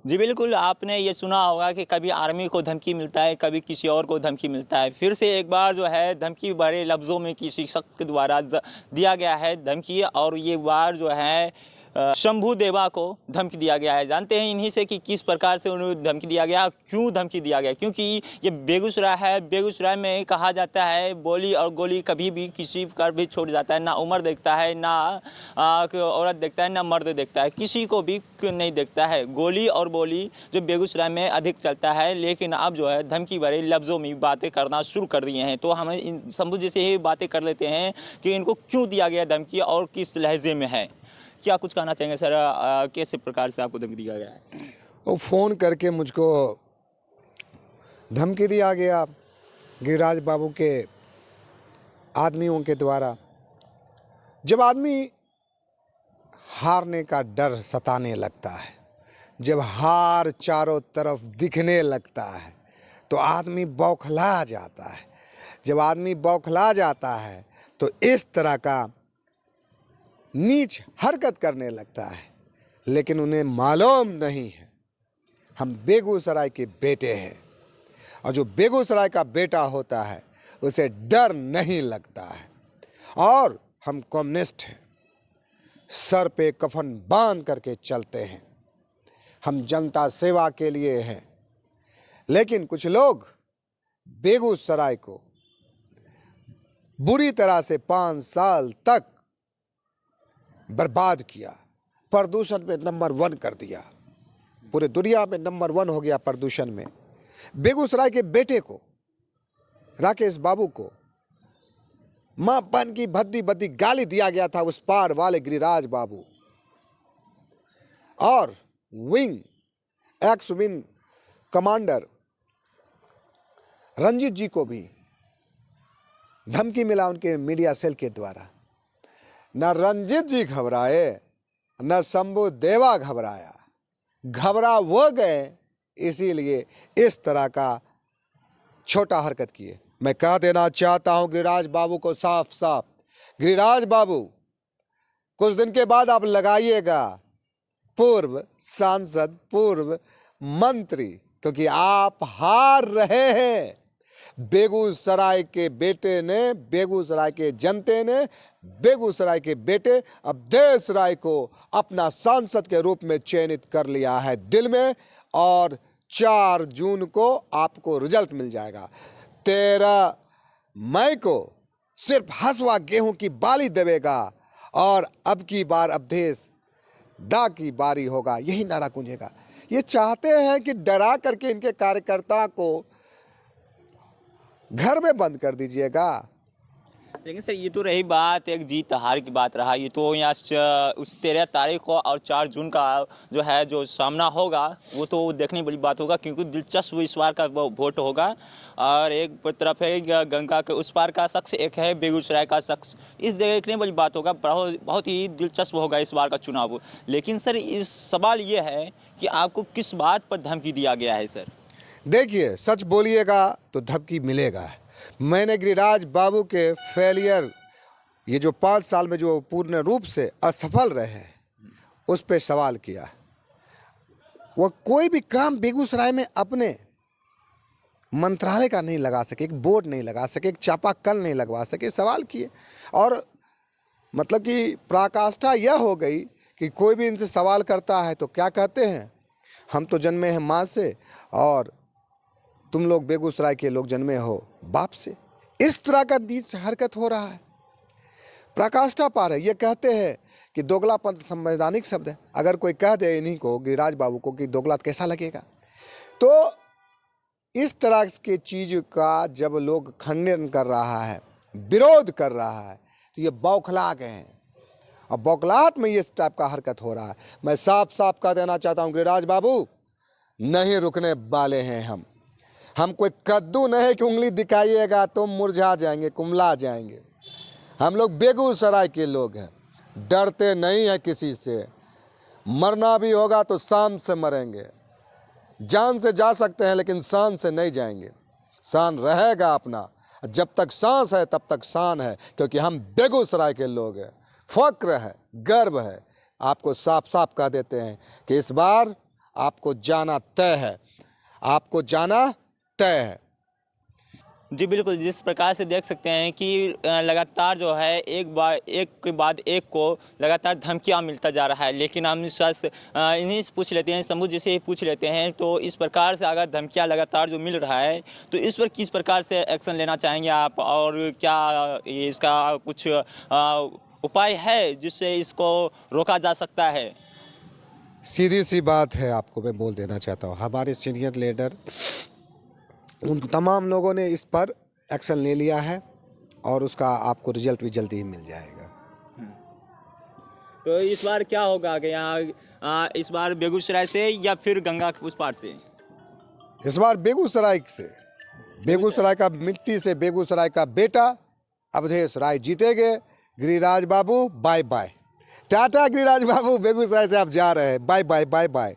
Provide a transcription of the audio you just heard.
जी बिल्कुल, आपने ये सुना होगा कि कभी आर्मी को धमकी मिलता है, कभी किसी और को धमकी मिलता है। फिर से एक बार जो है धमकी भरे लफ्ज़ों में किसी शख्स के द्वारा दिया गया है धमकी, और ये बार जो है शंभू देवा को धमकी दिया गया है। जानते हैं इन्हीं से कि किस प्रकार से उन्हें धमकी दिया गया, क्यों धमकी दिया गया। क्योंकि ये बेगूसराय है, बेगूसराय में कहा जाता है बोली और गोली कभी भी किसी पर भी छोड़ जाता है। ना उम्र देखता है, ना औरत देखता है, ना मर्द देखता है, किसी को भी नहीं देखता है। गोली और बोली जो बेगूसराय में अधिक चलता है, लेकिन अब जो है धमकी भरे लफ्ज़ों में बातें करना शुरू कर दिए हैं। तो हम इन शंभू जी से ही बातें कर लेते हैं कि इनको क्यों दिया गया धमकी और किस लहजे में है। क्या कुछ कहना चाहेंगे सर, कैसे प्रकार से आपको धमकी दिया गया है? वो फ़ोन करके मुझको धमकी दिया गया गिरिराज बाबू के आदमियों के द्वारा। जब आदमी हारने का डर सताने लगता है, जब हार चारों तरफ दिखने लगता है, तो आदमी बौखला जाता है। जब आदमी बौखला जाता है तो इस तरह का नीच हरकत करने लगता है। लेकिन उन्हें मालूम नहीं है हम बेगूसराय के बेटे हैं, और जो बेगूसराय का बेटा होता है उसे डर नहीं लगता है। और हम कम्युनिस्ट हैं, सर पे कफन बांध करके चलते हैं, हम जनता सेवा के लिए हैं। लेकिन कुछ लोग बेगूसराय को बुरी तरह से 5 साल तक बर्बाद किया, प्रदूषण में नंबर 1 कर दिया, पूरे दुनिया में नंबर 1 हो गया प्रदूषण में। बेगूसराय के बेटे को, राकेश बाबू को मां बन की भद्दी भद्दी गाली दिया गया था, उस पार वाले गिरिराज बाबू। और एक्स विंग कमांडर रंजीत जी को भी धमकी मिला उनके मीडिया सेल के द्वारा। न रंजीत जी घबराए, न शंभू देवा घबराया, घबरा वो गए, इसीलिए इस तरह का छोटा हरकत किए। मैं कह देना चाहता हूं गिरिराज बाबू को साफ साफ, गिरिराज बाबू कुछ दिन के बाद आप लगाइएगा पूर्व सांसद, पूर्व मंत्री, क्योंकि आप हार रहे हैं। बेगूसराय के बेटे ने, बेगूसराय के जनते ने, बेगूसराय के बेटे अब देश राय को अपना सांसद के रूप में चयनित कर लिया है दिल में। और 4 जून को आपको रिजल्ट मिल जाएगा। 13 मई को सिर्फ हसुआ गेहूं की बाली देवेगा, और अब की बार अब देश दा की बारी होगा, यही नारा गूंजेगा। ये चाहते हैं कि डरा करके इनके कार्यकर्ता को घर में बंद कर दीजिएगा। लेकिन सर ये तो रही बात एक जीत हार की बात रहा। ये तो यहाँ उस 13 तारीख को और 4 जून का जो है जो सामना होगा वो तो देखने बड़ी बात होगा, क्योंकि दिलचस्प इस बार का वो वोट होगा। और एक तरफ है गंगा के उस पार का शख्स, एक है बेगूसराय का शख्स। इस देखने बड़ी बात होगा, बहुत ही दिलचस्प होगा इस बार का चुनाव। लेकिन सर इस सवाल ये है कि आपको किस बात पर धमकी दिया गया है सर? देखिए, सच बोलिएगा तो धमकी मिलेगा। मैंने गिरिराज बाबू के फेलियर, ये जो 5 साल में जो पूर्ण रूप से असफल रहे हैं, उस पे सवाल किया। वह कोई भी काम बेगूसराय में अपने मंत्रालय का नहीं लगा सके, एक बोर्ड नहीं लगा सके, एक चापाकल नहीं लगवा सके, सवाल किए। और मतलब कि पराकाष्ठा यह हो गई कि कोई भी इनसे सवाल करता है तो क्या कहते हैं, हम तो जन्मे हैं माँ से और तुम लोग बेगूसराय के लोग जन्मे हो बाप से। इस तरह का नीच हरकत हो रहा है। पराकाष्ठा पार है। ये कहते हैं कि दोगलापन संवैधानिक शब्द है। अगर कोई कह दे इन्हीं को, गिरिराज बाबू को, कि दोगला, कैसा लगेगा? तो इस तरह के चीज़ का जब लोग खंडन कर रहा है, विरोध कर रहा है, तो ये बौखला गए हैं। और बौखलाहट में ये इस टाइप का हरकत हो रहा है। मैं साफ साफ कह देना चाहता हूँ गिरिराज बाबू, नहीं रुकने वाले हैं हम कोई कद्दू नहीं कि उंगली दिखाइएगा तो मुरझा जाएंगे, कुमला जाएंगे। हम लोग बेगूसराय के लोग हैं, डरते नहीं हैं किसी से। मरना भी होगा तो शान से मरेंगे। जान से जा सकते हैं लेकिन शान से नहीं जाएंगे। शान रहेगा अपना, जब तक सांस है तब तक शान है, क्योंकि हम बेगूसराय के लोग हैं। फक्र है, गर्व है। आपको साफ साफ कह देते हैं कि इस बार आपको जाना तय है, आपको जाना तय है। जी बिल्कुल, जिस प्रकार से देख सकते हैं कि लगातार जो है एक के बाद एक को लगातार धमकियां मिलता जा रहा है। लेकिन हम इन्हीं से पूछ लेते हैं, शंभू जी से ही पूछ लेते हैं, तो इस प्रकार से अगर धमकियां लगातार जो मिल रहा है तो इस पर किस प्रकार से एक्शन लेना चाहेंगे आप, और क्या इसका कुछ उपाय है जिससे इसको रोका जा सकता है? सीधी सी बात है, आपको मैं बोल देना चाहता हूँ, हमारे सीनियर लीडर उन तमाम लोगों ने इस पर एक्शन ले लिया है और उसका आपको रिजल्ट भी जल्दी ही मिल जाएगा। तो इस बार क्या होगा कि यहाँ इस बार बेगूसराय से या फिर गंगा के उस पार से? इस बार बेगूसराय से, बेगूसराय का मिट्टी से बेगूसराय का बेटा अवधेश राय जीतेंगे। गिरिराज बाबू बाय बाय, टाटा गिरिराज बाबू, बेगूसराय से आप जा रहे हैं, बाय बाय बाय बाय।